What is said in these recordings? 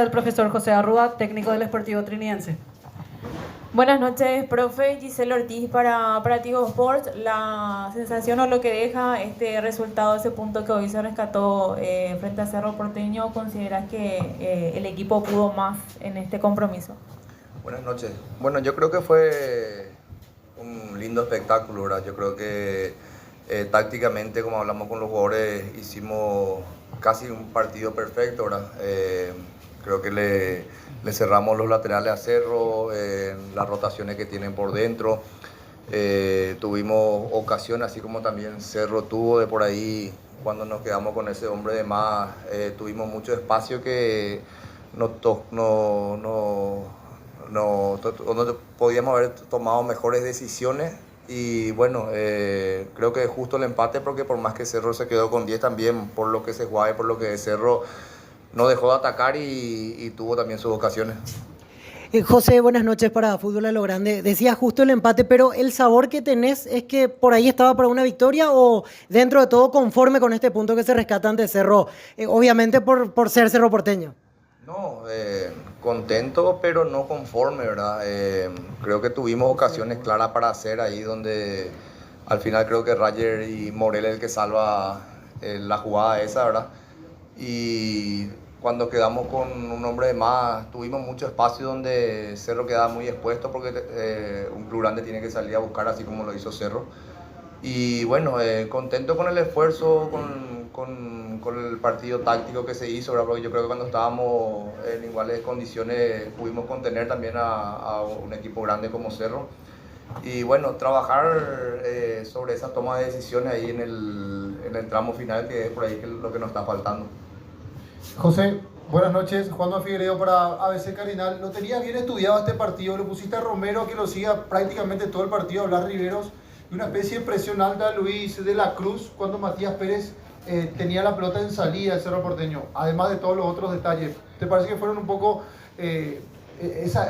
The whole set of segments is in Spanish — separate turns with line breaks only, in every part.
del profesor José Arrua, técnico del Sportivo Trinidense.
Buenas noches, profe. Giselle Ortiz para Tigo Sports. La sensación o lo que deja este resultado, ese punto que hoy se rescató frente a Cerro Porteño, ¿consideras que el equipo pudo más en este compromiso?
Buenas noches. Bueno, yo creo que fue un lindo espectáculo, ¿verdad? Yo creo que tácticamente, como hablamos con los jugadores, hicimos casi un partido perfecto, ¿verdad? Creo que le cerramos los laterales a Cerro, las rotaciones que tienen por dentro. Tuvimos ocasión, así como también Cerro tuvo de por ahí, cuando nos quedamos con ese hombre de más, tuvimos mucho espacio que no podíamos haber tomado mejores decisiones. Y bueno, creo que justo el empate, porque por más que Cerro se quedó con 10 también, por lo que se jugaba y por lo que Cerro no dejó de atacar y tuvo también sus ocasiones.
José, buenas noches para Fútbol a lo Grande. Decías justo el empate, pero ¿el sabor que tenés es que por ahí estaba para una victoria o dentro de todo conforme con este punto que se rescata ante Cerro? Obviamente por ser Cerro Porteño.
No, contento pero no conforme, ¿verdad? Creo que tuvimos ocasiones claras para hacer ahí donde al final creo que Rayer y Morel es el que salva la jugada esa, ¿verdad? Y cuando quedamos con un hombre de más, tuvimos mucho espacio donde Cerro quedaba muy expuesto porque un club grande tiene que salir a buscar así como lo hizo Cerro. Y bueno, contento con el esfuerzo, con el partido táctico que se hizo, ¿verdad? Porque yo creo que cuando estábamos en iguales condiciones pudimos contener también a un equipo grande como Cerro. Y bueno, trabajar sobre esa toma de decisiones ahí en el tramo final, que es por ahí lo que nos está faltando.
José, buenas noches. Juan Figueiredo para ABC Cardinal. ¿Lo tenías bien estudiado este partido? Le pusiste a Romero que lo siga prácticamente todo el partido, a Blas Riveros, y una especie de presión alta a Luis de la Cruz cuando Matías Pérez tenía la pelota en salida del Cerro Porteño, además de todos los otros detalles. ¿Te parece que fueron un poco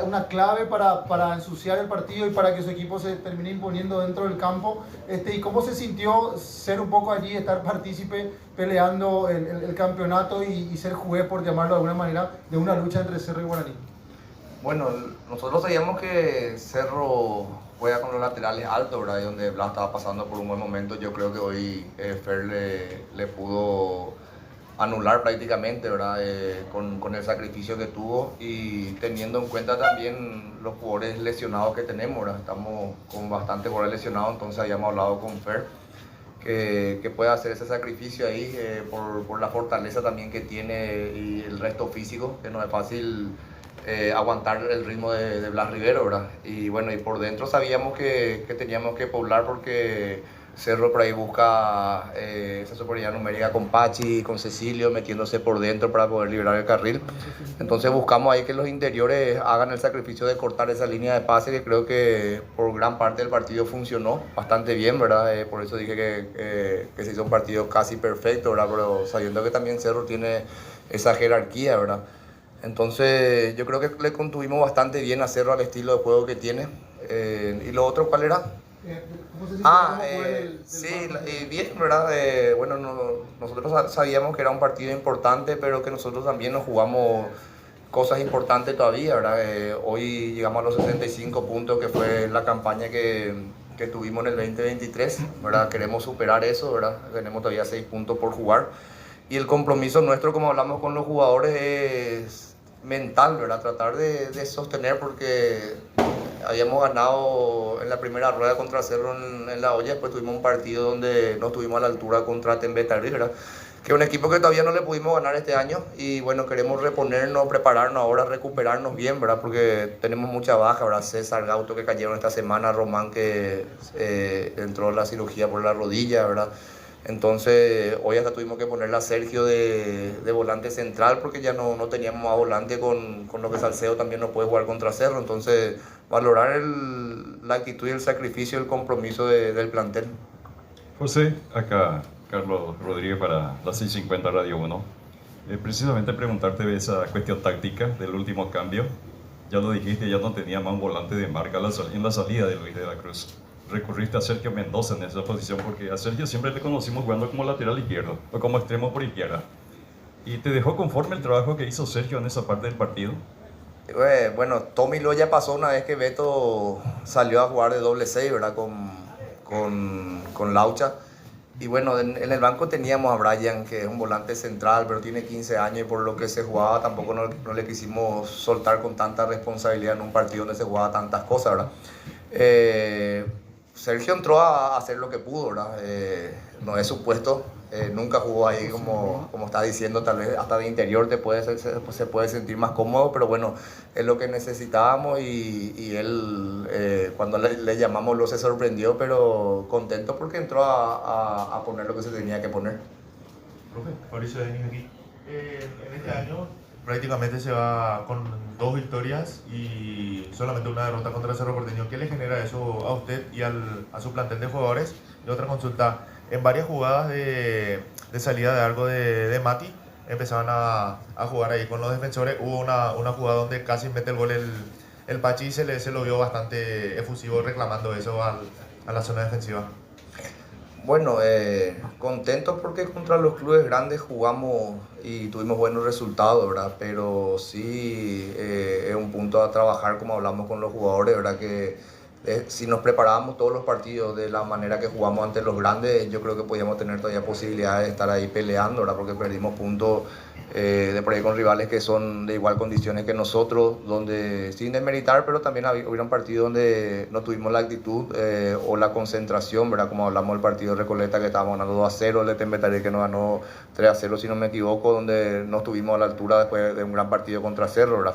una clave para ensuciar el partido y para que su equipo se termine imponiendo dentro del campo? ¿Y cómo se sintió ser un poco allí, estar partícipe peleando el campeonato y ser juez, por llamarlo de alguna manera, de una lucha entre Cerro y Guaraní?
Bueno, nosotros sabíamos que Cerro juega con los laterales altos, ¿verdad? Y donde Blas estaba pasando por un buen momento. Yo creo que hoy Fer le pudo anular prácticamente, ¿verdad? Con el sacrificio que tuvo y teniendo en cuenta también los jugadores lesionados que tenemos, ¿verdad? Estamos con bastantes jugadores lesionados, entonces habíamos hablado con Fer que puede hacer ese sacrificio ahí por la fortaleza también que tiene y el resto físico, que no es fácil aguantar el ritmo de Blas Rivero, ¿verdad? Y bueno, y por dentro sabíamos que teníamos que poblar porque Cerro por ahí busca esa superioridad numérica con Pachi, con Cecilio, metiéndose por dentro para poder liberar el carril. Entonces buscamos ahí que los interiores hagan el sacrificio de cortar esa línea de pase, que creo que por gran parte del partido funcionó bastante bien, ¿verdad? Por eso dije que se hizo un partido casi perfecto, ¿verdad? Pero sabiendo que también Cerro tiene esa jerarquía, ¿verdad? Entonces yo creo que le contuvimos bastante bien a Cerro al estilo de juego que tiene. ¿Y lo otro cuál era? Sí, bien, ¿verdad? Bueno, nosotros sabíamos que era un partido importante, pero que nosotros también nos jugamos cosas importantes todavía, ¿verdad? Hoy llegamos a los 65 puntos, que fue la campaña que tuvimos en el 2023, ¿verdad? Queremos superar eso, ¿verdad? Tenemos todavía 6 puntos por jugar. Y el compromiso nuestro, como hablamos con los jugadores, es mental, ¿verdad? Tratar de sostener, porque habíamos ganado en la primera rueda contra Cerro en la olla, después tuvimos un partido donde no estuvimos a la altura contra Tembetarí, ¿verdad? Que es un equipo que todavía no le pudimos ganar este año y bueno, queremos reponernos, prepararnos ahora, recuperarnos bien, ¿verdad? Porque tenemos mucha baja, ¿verdad? César Gauto, que cayeron esta semana, Román, que entró en la cirugía por la rodilla, ¿verdad? Entonces hoy hasta tuvimos que ponerle a Sergio de volante central porque ya no teníamos más volante con lo que Salcedo también no puede jugar contra Cerro. Entonces valorar la actitud y el sacrificio, el compromiso del plantel.
José, acá Carlos Rodríguez para la 650 Radio 1. Precisamente preguntarte de esa cuestión táctica del último cambio. Ya lo dijiste, ya no tenía más un volante de marca en la salida de Luis de la Cruz. Recurriste a Sergio Mendoza en esa posición porque a Sergio siempre le conocimos jugando como lateral izquierdo o como extremo por izquierda. ¿Y te dejó conforme el trabajo que hizo Sergio en esa parte del partido?
Bueno, Tommy lo ya pasó una vez que Beto salió a jugar de doble 6, ¿verdad? Con Laucha. Y bueno, en el banco teníamos a Brian, que es un volante central, pero tiene 15 años y por lo que se jugaba tampoco no le quisimos soltar con tanta responsabilidad en un partido donde se jugaba tantas cosas, ¿verdad? Sergio entró a hacer lo que pudo, ¿verdad? No es su puesto, nunca jugó ahí como está diciendo, tal vez hasta de interior se puede sentir más cómodo, pero bueno, es lo que necesitábamos y él cuando le llamamos lo se sorprendió, pero contento porque entró a poner lo que se tenía que poner.
Profe, Mauricio Denis aquí. En este año prácticamente se va con 2 victorias y solamente una derrota contra Cerro Porteño. ¿Qué le genera eso a usted y a su plantel de jugadores? Y otra consulta, en varias jugadas de salida de algo de Mati, empezaban a jugar ahí con los defensores. Hubo una jugada donde casi mete el gol el Pachi y se lo vio bastante efusivo reclamando eso a la zona defensiva.
Bueno, contentos porque contra los clubes grandes jugamos y tuvimos buenos resultados, ¿verdad? Pero sí es un punto a trabajar, como hablamos con los jugadores, ¿verdad? Que si nos preparábamos todos los partidos de la manera que jugamos ante los grandes, yo creo que podíamos tener todavía posibilidades de estar ahí peleando, ¿verdad? Porque perdimos puntos de por ahí con rivales que son de igual condiciones que nosotros, donde sin desmeritar, pero también hubieron partidos donde no tuvimos la actitud o la concentración, ¿verdad? Como hablamos del partido de Recoleta que estábamos ganando 2-0, el de Tembetarí que nos ganó 3-0 si no me equivoco, donde no estuvimos a la altura después de un gran partido contra Cerro, ¿verdad?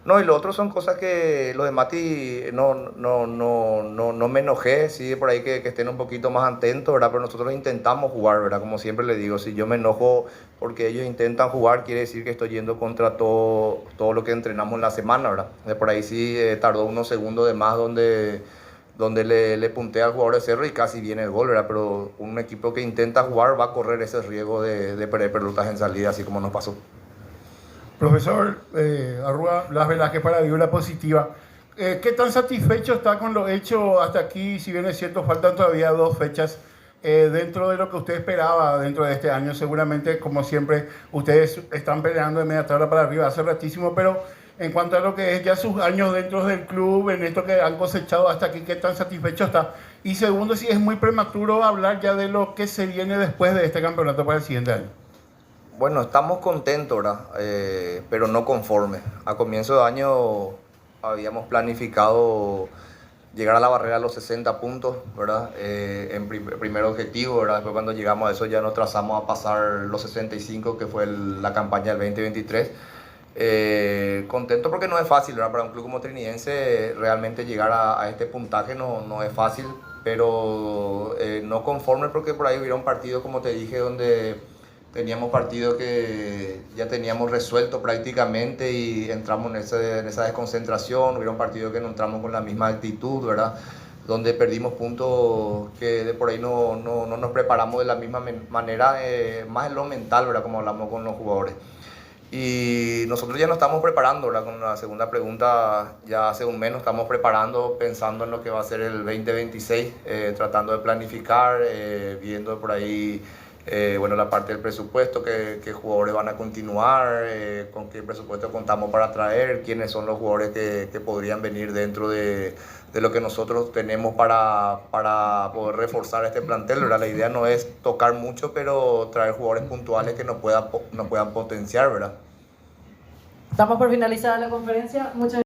No, y lo otro son cosas que lo de Mati no me enojé, sí, por ahí que estén un poquito más atentos, ¿verdad? Pero nosotros intentamos jugar, ¿verdad? Como siempre le digo, si yo me enojo porque ellos intentan jugar, quiere decir que estoy yendo contra todo lo que entrenamos en la semana, ¿verdad? Por ahí sí tardó unos segundos de más donde le puntea al jugador de Cerro y casi viene el gol, ¿verdad? Pero un equipo que intenta jugar va a correr ese riesgo de perder pelotas en salida, así como nos pasó.
Profesor Arrua, Blas Velázquez para Vibra Positiva. ¿Qué tan satisfecho está con lo hecho hasta aquí? Si bien es cierto, faltan todavía 2 fechas dentro de lo que usted esperaba dentro de este año. Seguramente, como siempre, ustedes están peleando de media tabla para arriba hace ratísimo, pero en cuanto a lo que es ya sus años dentro del club, en esto que han cosechado hasta aquí, ¿qué tan satisfecho está? Y segundo, si es muy prematuro hablar ya de lo que se viene después de este campeonato para el siguiente año.
Bueno, estamos contentos, ¿verdad? Pero no conformes. A comienzo de año habíamos planificado llegar a la barrera de los 60 puntos, ¿verdad? En primer objetivo, ¿verdad? Después cuando llegamos a eso ya nos trazamos a pasar los 65, que fue la campaña del 2023. Contento porque no es fácil, ¿verdad? Para un club como Trinidense realmente llegar a este puntaje no es fácil, pero no conforme porque por ahí hubiera un partido, como te dije, donde teníamos partidos que ya teníamos resuelto prácticamente y entramos en esa desconcentración. Hubiera un partido que no entramos con la misma actitud, ¿verdad? Donde perdimos puntos que de por ahí no nos preparamos de la misma manera, más en lo mental, ¿verdad? Como hablamos con los jugadores. Y nosotros ya nos estamos preparando, ¿verdad? Con la segunda pregunta, ya hace un mes nos estamos preparando, pensando en lo que va a ser el 2026, tratando de planificar, viendo por ahí bueno, la parte del presupuesto, qué jugadores van a continuar, con qué presupuesto contamos para traer, quiénes son los jugadores que podrían venir dentro de lo que nosotros tenemos para poder reforzar este plantel, ¿verdad? La idea no es tocar mucho, pero traer jugadores puntuales que nos puedan potenciar, ¿verdad?
Estamos por finalizar la conferencia. Muchas